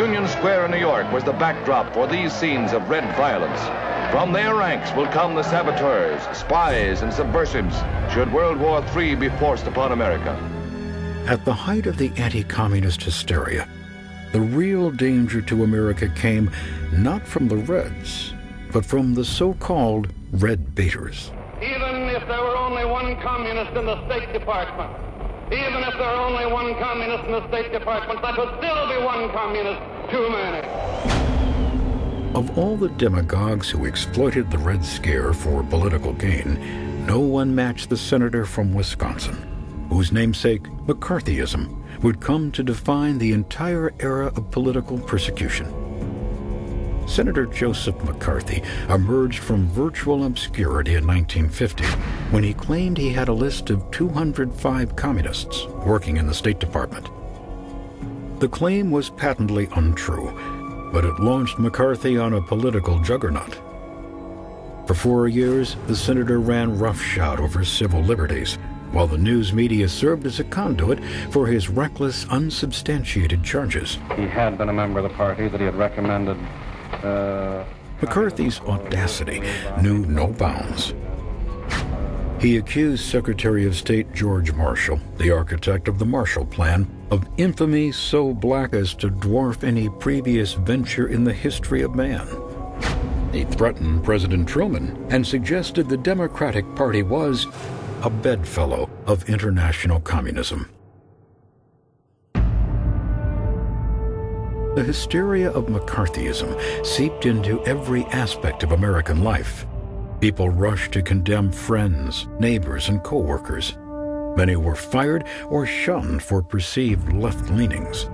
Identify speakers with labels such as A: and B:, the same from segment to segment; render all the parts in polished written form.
A: Union Square in New York was the backdrop for these scenes of red violence. From their ranks will come the saboteurs, spies, and subversives should World War III be forced upon America.
B: At the height of the anti-communist hysteria, the real danger to America came not from the Reds, but from the so-called Red Baiters.
C: Even if there were only one communist in the State Department, even if there were only one communist in the State Department, that would still be one communist too many.
B: Of all the demagogues who exploited the Red Scare for political gain, no one matched the senator from Wisconsin, whose namesake, McCarthyism, would come to define the entire era of political persecution. Senator Joseph McCarthy emerged from virtual obscurity in 1950 when he claimed he had a list of 205 communists working in the State Department. The claim was patently untrue, but it launched McCarthy on a political juggernaut. For 4 years, the senator ran roughshod over civil liberties, while the news media served as a conduit for his reckless, unsubstantiated charges.
D: He had been a member of the party that he had recommended.
B: McCarthy's audacity knew no bounds. He accused Secretary of State George Marshall, the architect of the Marshall Plan, of infamy so black as to dwarf any previous venture in the history of man. He threatened President Truman and suggested the Democratic Party was a bedfellow of international communism. The hysteria of McCarthyism seeped into every aspect of American life. People rushed to condemn friends, neighbors, and co-workers. Many were fired or shunned for perceived left-leanings.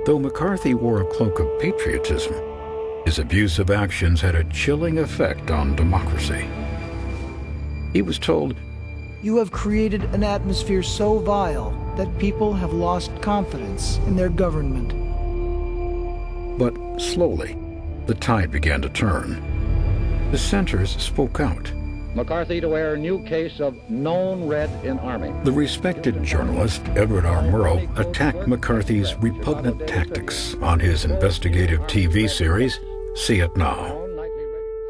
B: Though McCarthy wore a cloak of patriotism, his abusive actions had a chilling effect on democracy. He was told,
E: "You have created an atmosphere so vile that people have lost confidence in their government."
B: But slowly, the tide began to turn. Dissenters spoke out.
F: McCarthy to wear new case of known red in Army.
B: The respected journalist Edward R. Murrow attacked McCarthy's repugnant tactics on his investigative TV series, See It Now.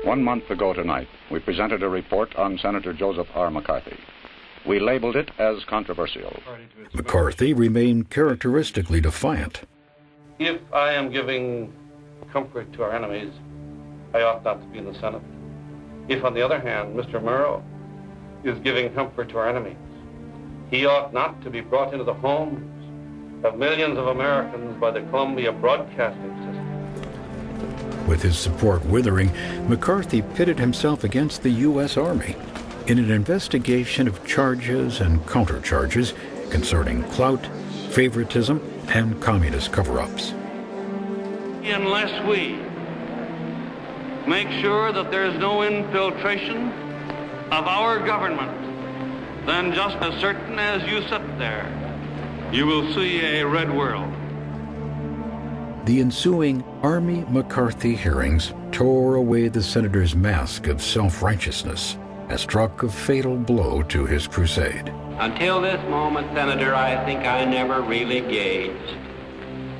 G: 1 month ago tonight, we presented a report on Senator Joseph R. McCarthy. We labeled it as controversial.
B: McCarthy remained characteristically defiant.
C: If I am giving comfort to our enemies, I ought not to be in the Senate. If, on the other hand, Mr. Murrow is giving comfort to our enemies, he ought not to be brought into the homes of millions of Americans by the Columbia Broadcasting System.
B: With his support withering, McCarthy pitted himself against the U.S. Army in an investigation of charges and countercharges concerning clout, favoritism, and communist cover-ups.
C: Unless we make sure that there is no infiltration of our government, then just as certain as you sit there, you will see a red world.
B: The ensuing Army McCarthy hearings tore away the senator's mask of self-righteousness and struck a fatal blow to his crusade.
H: Until this moment, Senator, I think I never really gauged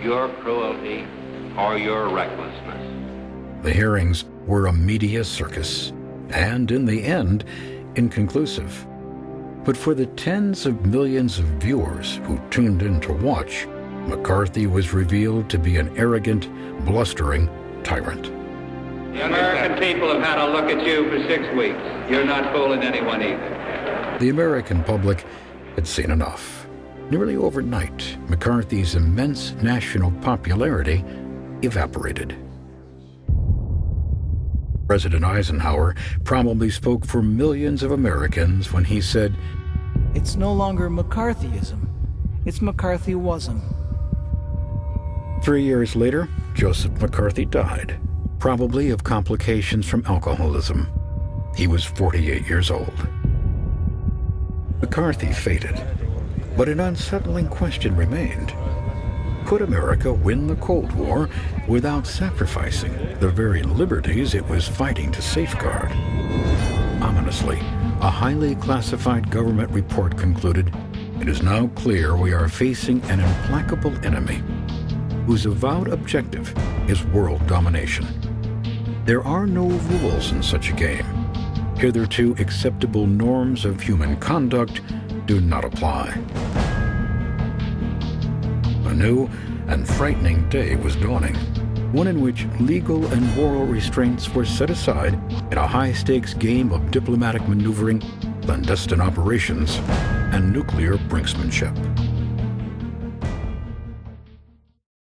H: your cruelty or your recklessness.
B: The hearings were a media circus, and in the end, inconclusive. But for the tens of millions of viewers who tuned in to watch, McCarthy was revealed to be an arrogant, blustering tyrant.
H: The American people have had a look at you for 6 weeks. You're not fooling anyone either.
B: The American public had seen enough. Nearly overnight, McCarthy's immense national popularity evaporated. President Eisenhower probably spoke for millions of Americans when he said,
E: "It's no longer McCarthyism, it's McCarthyism."
B: 3 years later, Joseph McCarthy died, probably of complications from alcoholism. He was 48 years old. McCarthy faded, but an unsettling question remained. Could America win the Cold War without sacrificing the very liberties it was fighting to safeguard? Ominously, a highly classified government report concluded, "It is now clear we are facing an implacable enemy. whose avowed objective is world domination. There are no rules in such a game. Hitherto acceptable norms of human conduct do not apply. A new and frightening day was dawning, one in which legal and moral restraints were set aside in a high-stakes game of diplomatic maneuvering, clandestine operations, and nuclear brinksmanship.